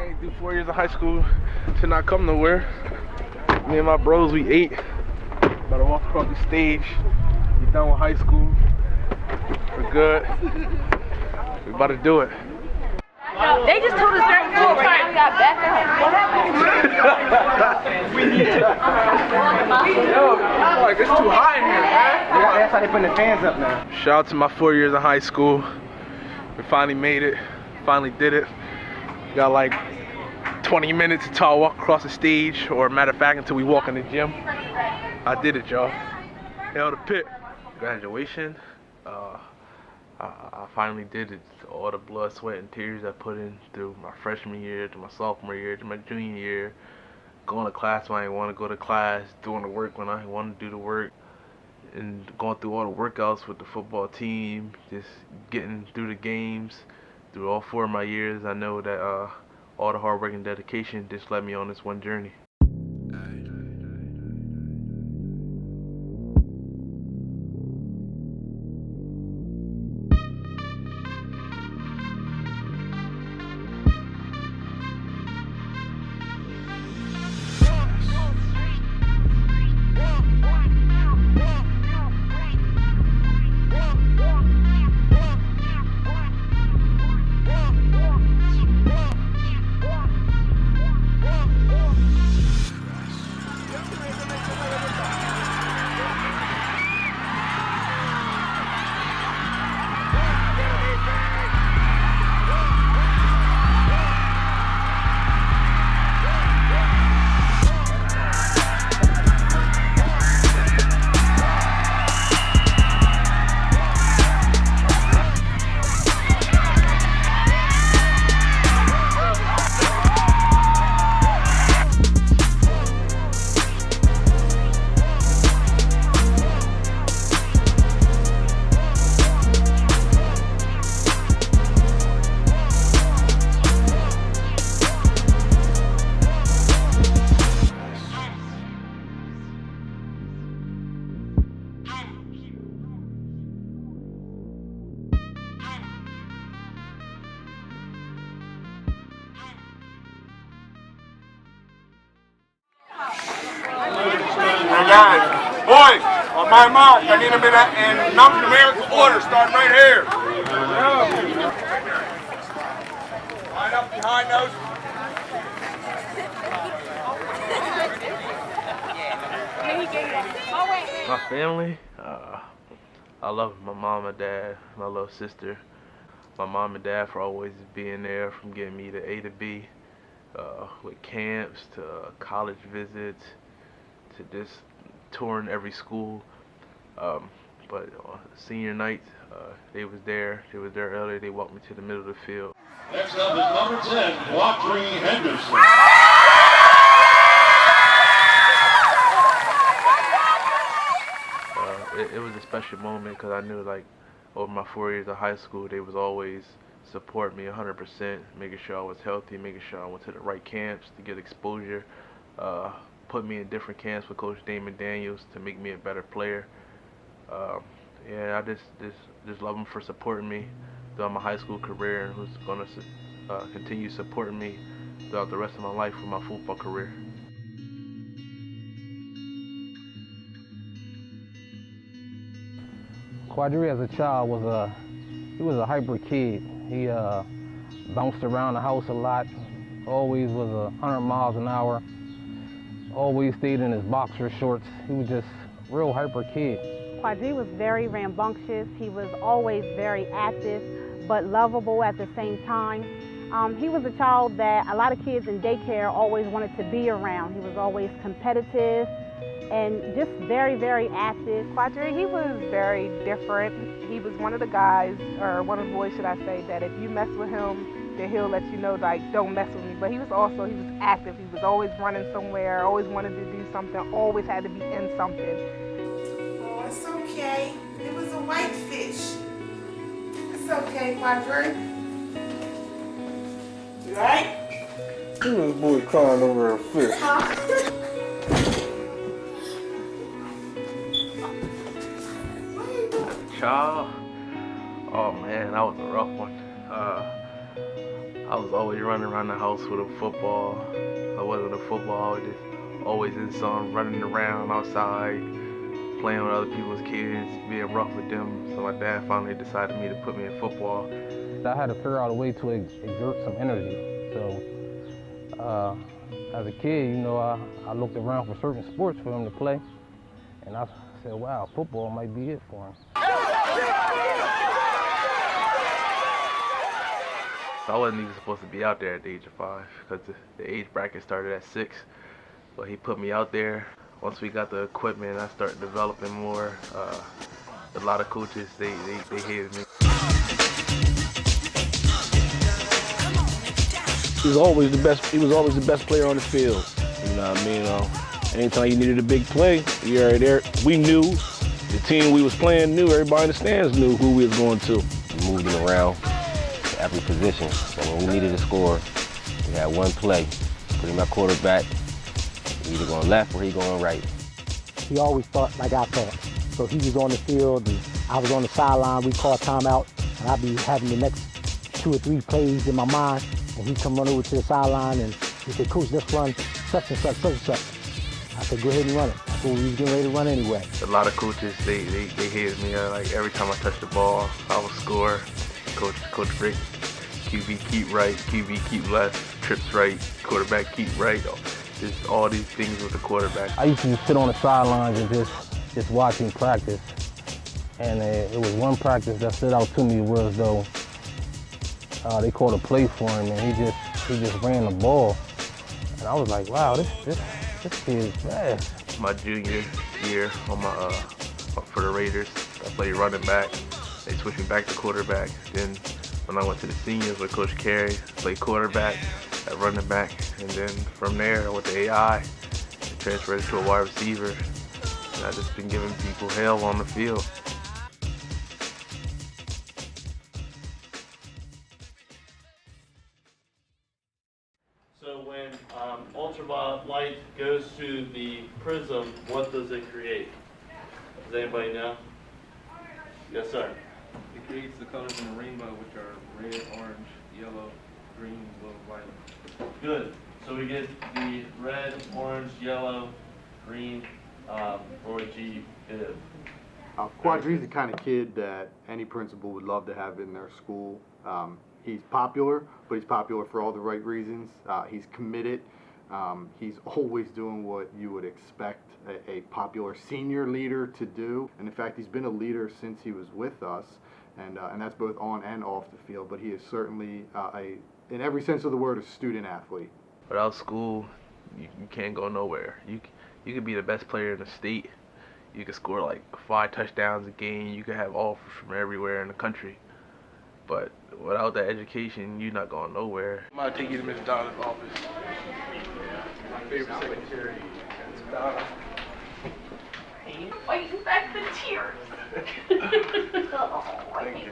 ain't do 4 years of high school to not come nowhere. Me and my bros, we ate. About to walk across the stage. We done with high school. We're good. We about to do it. They just told us they're forward. Now we got back up. What happened? We need to. Like, it's too high in here, man. That's how they putting the fans up now. Shout out to my 4 years of high school. We finally made it. Finally did it. Got like 20 minutes until I walk across the stage, or matter of fact, until we walk in the gym. I did it, y'all. Hell the pit. Graduation. I finally did it. All the blood, sweat, and tears I put in through my freshman year, to my sophomore year, to my junior year. Going to class when I didn't want to go to class, doing the work when I didn't want to do the work, and going through all the workouts with the football team, just getting through the games. Through all 4 of my years, I know that all the hard work and dedication just led me on this one journey. Boys, on my mark, I need them in numerical order, starting right here. Line up behind those. My family, I love my mom and dad, my little sister. My mom and dad for always being there, from getting me to A to B, with camps to college visits to just touring every school. But senior night, they was there early. They walked me to the middle of the field. Next up is number 10, Quadree Henderson. It was a special moment because I knew, like, over my 4 years of high school, they was always support me 100%, making sure I was healthy, making sure I went to the right camps to get exposure, put me in different camps with Coach Damon Daniels to make me a better player. Yeah, I just love them for supporting me throughout my high school career, and who's going to continue supporting me throughout the rest of my life with my football career. Quadree as a child was a hyper kid. He bounced around the house a lot, always was 100 miles an hour, always stayed in his boxer shorts. He was just a real hyper kid. Quadree was very rambunctious. He was always very active, but lovable at the same time. He was a child that a lot of kids in daycare always wanted to be around. He was always competitive and just very, very active. Quadree, he was very different. He was one of the guys, or one of the boys, should I say, that if you mess with him, then he'll let you know, like, don't mess with me. But he was active. He was always running somewhere, always wanted to do something, always had to be in something. Oh, it's okay. It was a white fish. It's okay, Quadree. You right? Look at this boy crying over a fish. Child, oh man, that was a rough one. I was always running around the house with a football. I wasn't a football, I was just always in something, running around outside, playing with other people's kids, being rough with them. So my dad finally decided me to put me in football. I had to figure out a way to exert some energy. So as a kid, you know, I looked around for certain sports for him to play, and I said, wow, football might be it for him. So I wasn't even supposed to be out there at the age of 5 because the age bracket started at 6. But he put me out there. Once we got the equipment, I started developing more. A lot of coaches, they hated me. He was always the best. He was always the best player on the field. You know what I mean? Anytime you needed a big play, you were right there. We knew the team we was playing knew. Everybody in the stands knew who we was going to. We moved him around to every position. So when we needed to score, we had one play. Put him at quarterback. He either going left or he going right. He always thought like I thought. So he was on the field and I was on the sideline. We called timeout, and I'd be having the next 2 or 3 plays in my mind. And he'd come run over to the sideline and he said, Coach, let's run such and such, such and such. I said, go ahead and run it. That's what we was getting ready to run anyway. A lot of coaches, they hated me. Like every time I touched the ball, I would score. Coach Rick, QB keep right, QB keep left, trips right, quarterback keep right. Just all these things with the quarterback. I used to just sit on the sidelines and just watching practice. And it was one practice that stood out to me was though they called a play for him and he just ran the ball. And I was like, wow, this kid is fast. My junior year on for the Raiders, I played running back. They switched me back to quarterback. Then when I went to the seniors with Coach Carey, played quarterback at running back. And then from there I went to AI and transferred to a wide receiver. And I've just been giving people hell on the field. So when ultraviolet light goes through the prism, what does it create? Does anybody know? Yes, sir. It creates the colors in the rainbow, which are red, orange, yellow, green, blue, violet. Good. So we get the red, orange, yellow, green, Roy G. Biv. Quadree's the kind of kid that any principal would love to have in their school. He's popular, but he's popular for all the right reasons. He's committed. He's always doing what you would expect a popular senior leader to do. And in fact, he's been a leader since he was with us, and that's both on and off the field. But he is certainly, in every sense of the word, a student athlete. Without school, you can't go nowhere. You could be the best player in the state. You could score like 5 touchdowns a game. You could have offers from everywhere in the country. But without that education, you're not going nowhere. I'm going to take you to Miss Donna's office. My favorite secretary, Miss Donna. Fighting back the tears. Thank you.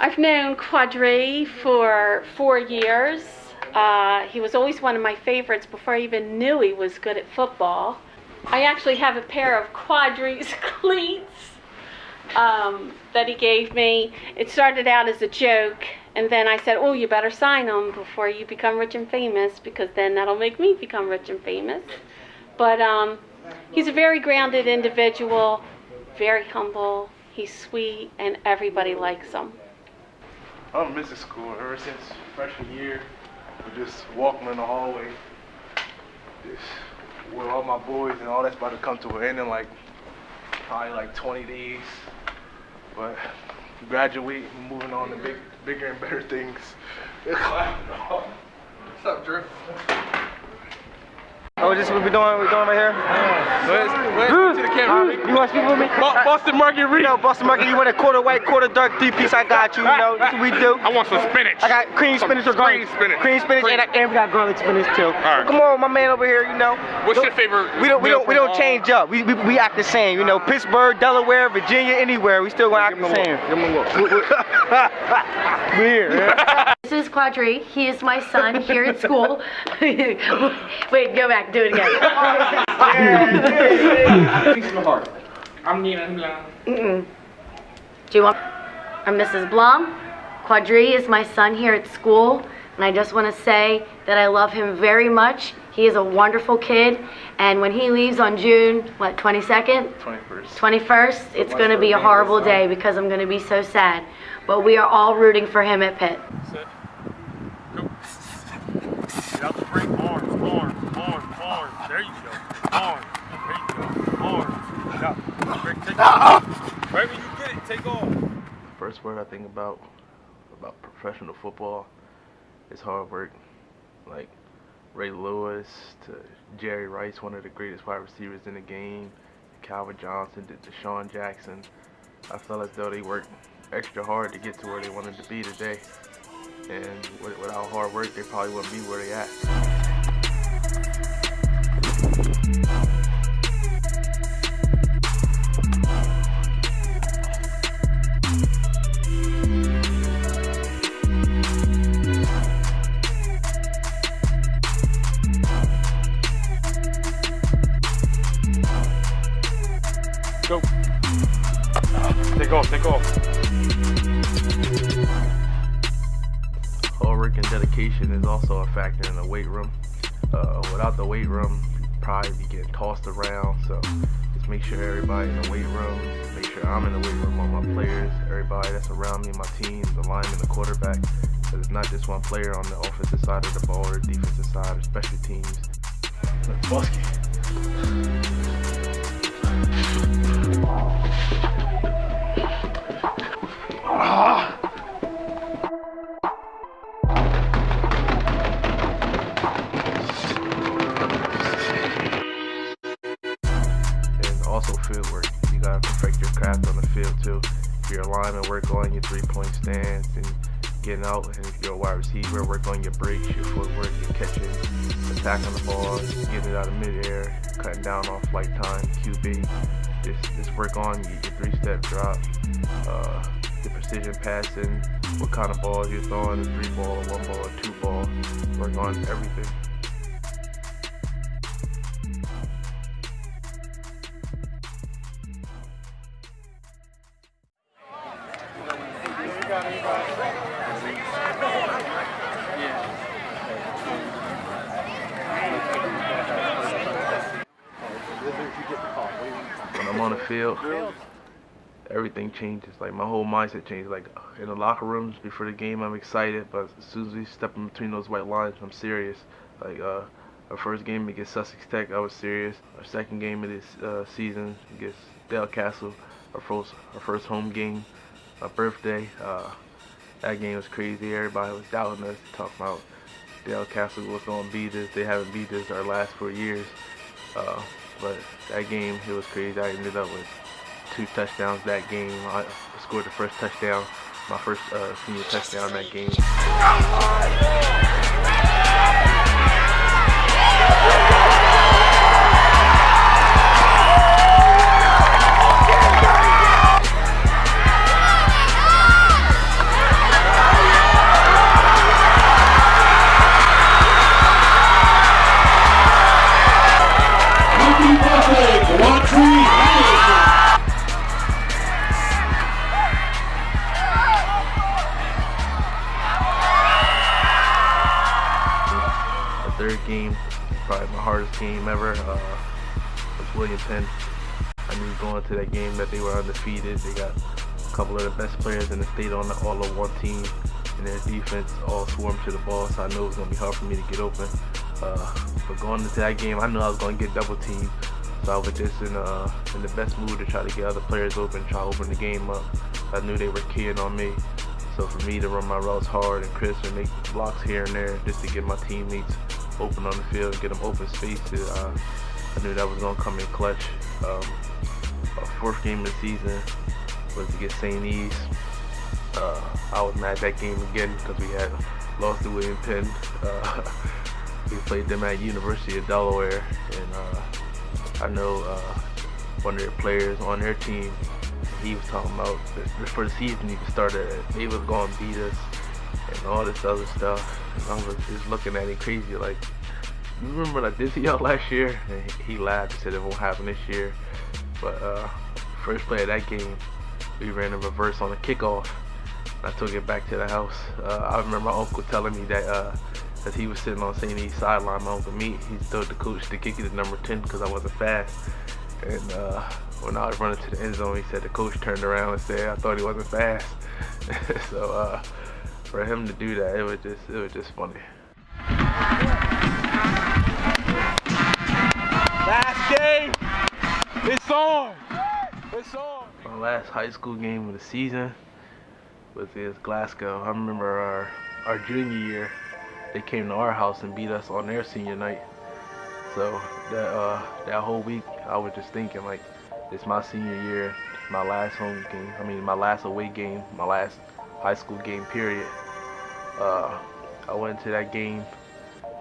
I've known Quadree for 4 years. He was always one of my favorites before I even knew he was good at football. I actually have a pair of Quadree's cleats that he gave me. It started out as a joke, and then I said, oh, you better sign them before you become rich and famous, because then that'll make me become rich and famous. But he's a very grounded individual, very humble, he's sweet, and everybody likes him. I'm missing school ever since freshman year. We're just walking in the hallway, just with all my boys, and all that's about to come to an end in probably 20 days. But graduate and moving on to bigger and better things. What's up, Drew? Oh, this is what we're doing right here? Go to the camera. You want to speak with me? Boston Market Reed. You know, Boston Market, you want a quarter white, quarter dark, 3-piece, I got you, you know, that's what we do. I want some spinach. I got cream spinach or garlic. Cream spinach, and we got garlic spinach too. All right. Come on, my man over here, you know. What's your favorite? We don't change up. We act the same, you know. Pittsburgh, Delaware, Virginia, anywhere, we still gonna act the same. Give him a look. We're here. This is Quadree. He is my son here at school. Wait, go back. Do it again. Piece of my heart. I'm Nina Blum. Do you want? I'm Mrs. Blum. Quadree is my son here at school, and I just want to say that I love him very much. He is a wonderful kid, and when he leaves on June, what, 22nd? 21st, it's going to be a horrible day because I'm going to be so sad. But we are all rooting for him at Pitt. Set. Go. Get out the break. Arms, arms, arms, arms. There you go. Arms. There you go. Arms. Get out. Break, take off. Right when you get it, take off. First word I think about professional football is hard work. Like Ray Lewis to Jerry Rice, one of the greatest wide receivers in the game, Calvin Johnson to Deshaun Jackson. I felt as though they worked extra hard to get to where they wanted to be today. And without hard work, they probably wouldn't be where they at. Go. Take off, take off. Hard work and dedication is also a factor in the weight room. Without the weight room, you'd probably be getting tossed around. So just make sure everybody in the weight room, make sure I'm in the weight room, all my players, everybody that's around me, my team, the lineman, the quarterback. Because it's not just one player on the offensive side of the ball or the defensive side or special teams. Busky. And also field work. You gotta perfect your craft on the field too. If you're a lineman, work on your three-point stance and getting out. And if you're a wide receiver, work on your breaks, your footwork, your catching, attacking the ball, getting it out of midair, cutting down on flight time, QB. Just work on your three-step drop, your precision passing, what kind of balls you're throwing, a 3-ball, a 1-ball, a 2-ball. Work on everything. When I'm on the field, everything changes. Like my whole mindset changes. Like in the locker rooms before the game, I'm excited, but as soon as we step in between those white lines, I'm serious. Like our first game against Sussex Tech, I was serious. Our second game of this season against Dale Castle, our first home game, my birthday. That game was crazy. Everybody was doubting us, talking about Dale Castle was going to beat us. They haven't beat us our last 4 years. But that game, it was crazy. I ended up with 2 touchdowns that game. I scored the first touchdown, my first senior touchdown that game. Quadree Henderson. The third game, probably my hardest game ever, was William Penn. I knew going to that game that they were undefeated. They got a couple of the best players in the state on all of one team, and their defense all swarmed to the ball, so I knew it was going to be hard for me to get open. But going into that game, I knew I was going to get double teamed. So I was just in the best mood to try to get other players open, try to open the game up. I knew they were keying on me. So for me to run my routes hard and crisp and make blocks here and there just to get my teammates open on the field and get them open spaces, I knew that was going to come in clutch. Our fourth game of the season was against St. E's. I was mad that game again because we had lost to William Penn. We played them at University of Delaware, and I know one of their players on their team, he was talking about before the season even started, they was going to beat us and all this other stuff. And I was just looking at him crazy like, you remember what I did to y'all last year? And he laughed and said it won't happen this year. But first play of that game, we ran a reverse on a kickoff. I took it back to the house. I remember my uncle telling me that as he was sitting on St. E's sideline, my uncle Meat, he told the coach to kick it to number 10 because I wasn't fast. And when I was running to the end zone, he said the coach turned around and said, I thought he wasn't fast. So for him to do that, it was just funny. Last game. It's on. It's on. My last high school game of the season was against Glasgow. I remember our junior year, they came to our house and beat us on their senior night. So that whole week, I was just thinking like, it's my senior year, my last home game. I mean, my last away game, my last high school game. Period. I went into that game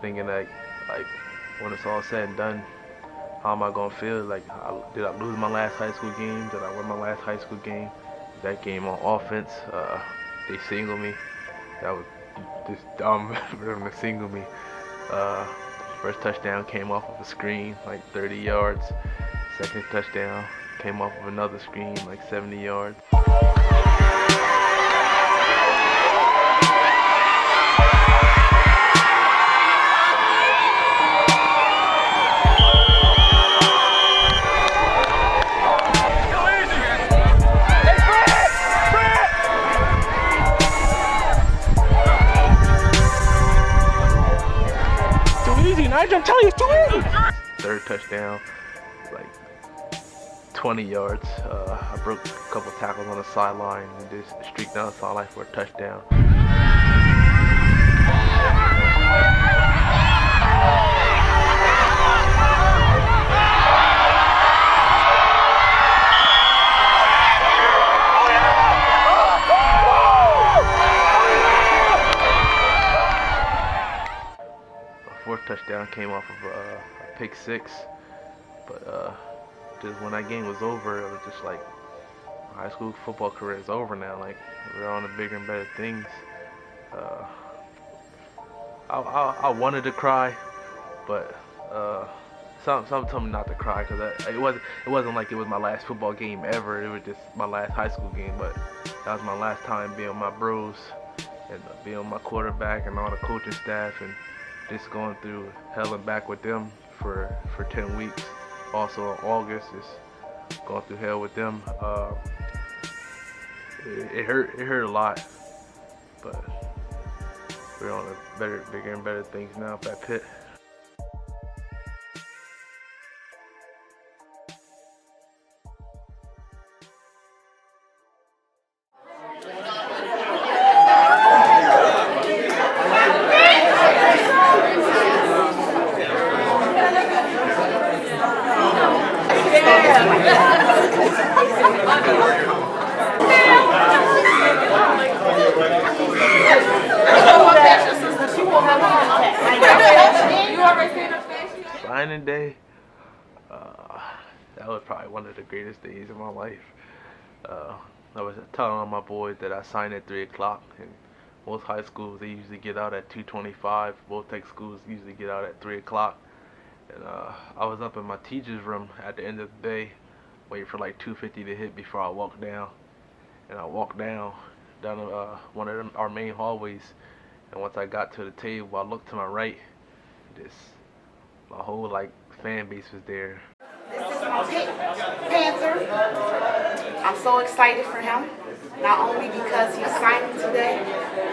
thinking that like when it's all said and done, how am I gonna feel? Like, did I lose my last high school game? Did I win my last high school game? That game on offense, they singled me. That was just dumb for them to single me. First touchdown came off of a screen, like 30 yards. Second touchdown came off of another screen, like 70 yards. I'm telling you, it's too easy. Third touchdown, like 20 yards. I broke a couple tackles on the sideline and just streaked down the sideline for a touchdown. Fourth touchdown came off of a pick six, but just when that game was over, it was just like, my high school football career is over now. Like, we're on to bigger and better things. I wanted to cry, but some told me not to cry because it wasn't like it was my last football game ever. It was just my last high school game, but that was my last time being with my bros and being with my quarterback and all the coaching staff and just going through hell and back with them for 10 weeks. Also in August, just going through hell with them. It hurt a lot, but we're on to bigger and better things now at Pitt. Signing day, that was probably one of the greatest days of my life. I was telling all my boys that I signed at 3 o'clock, and most high schools, they usually get out at 2:25. Both tech schools usually get out at 3 o'clock. And I was up in my teacher's room at the end of the day, waiting for like 2:50 to hit before I walked down. And I walked down one of our main hallways, and once I got to the table, I looked to my right, just my whole like fan base was there. This is my Panther. I'm so excited for him, not only because he's signing today,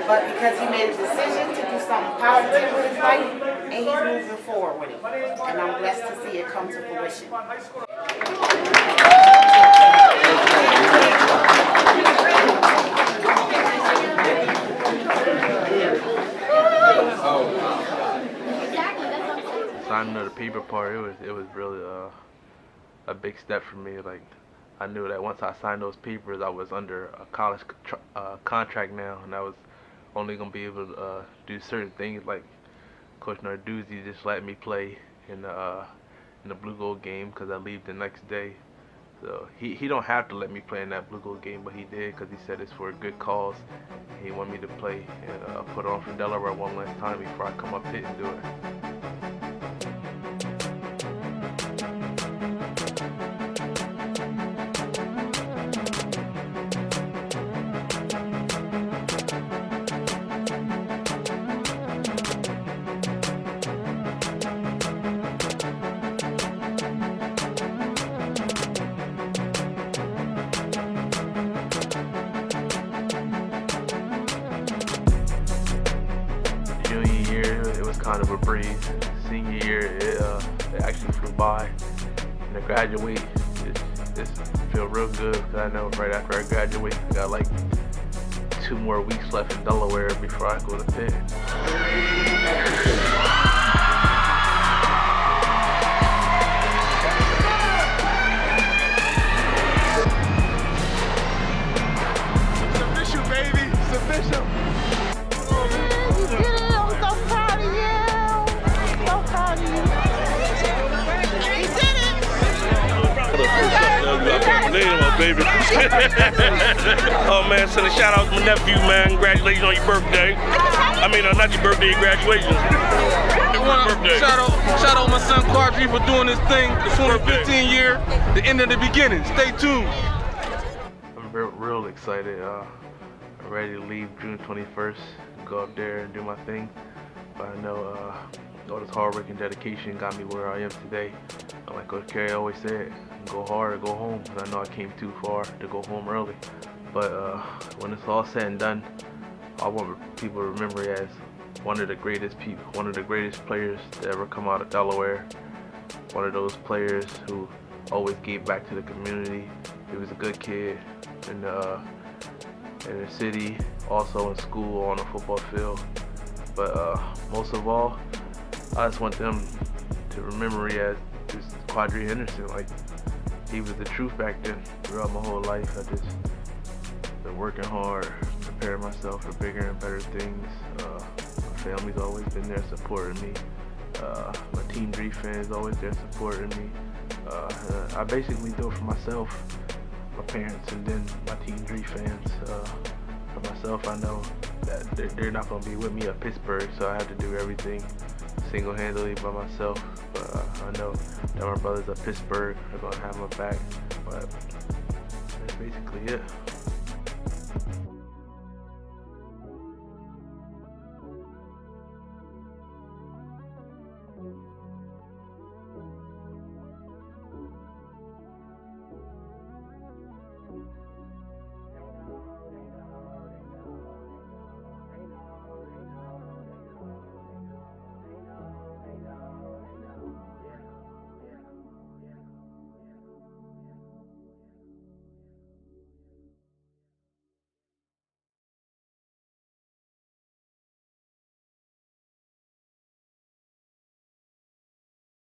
but because he made a decision to do something positive with his life, and he's moving forward with it. And I'm blessed to see it come to fruition. Signing of the paper part, it was really a big step for me. Like, I knew that once I signed those papers, I was under a college contract now, and I was only gonna be able to do certain things. Like Coach Narduzzi just let me play in the blue gold game because I leave the next day. So he don't have to let me play in that blue gold game, but he did because he said it's for a good cause. He wanted me to play and put on for Delaware one last time before I come up Pitt and do it. kind of a breeze. Senior year, it actually flew by. And to graduate, it feels real good because I know right after I graduate, I got like 2 more weeks left in Delaware before I go to Pitt. Baby. Oh man, send a shout out to my nephew, man. Congratulations on your birthday. I mean, not your birthday, your graduation. Shout out my son Quadree for doing this thing. The 2015 year, the end of the beginning. Stay tuned. I'm real excited. I'm ready to leave June 21st, go up there and do my thing. But I know all this hard work and dedication got me where I am today. Like Coach Carey always said, go hard or go home, because I know I came too far to go home early. But when it's all said and done, I want people to remember me as one of the greatest people, one of the greatest players to ever come out of Delaware. One of those players who always gave back to the community. He was a good kid in the city, also in school, on the football field. But most of all, I just want them to remember me as this Quadree Henderson. Like, he was the truth back then. Throughout my whole life, I just been working hard, preparing myself for bigger and better things. My family's always been there supporting me. My Team Dree fans always there supporting me. I basically do it for myself, my parents, and then my Team Dree fans. For myself, I know that they're not going to be with me at Pittsburgh, so I have to do everything single-handedly by myself. But I know that my brothers at Pittsburgh are going to have my back. But that's basically it.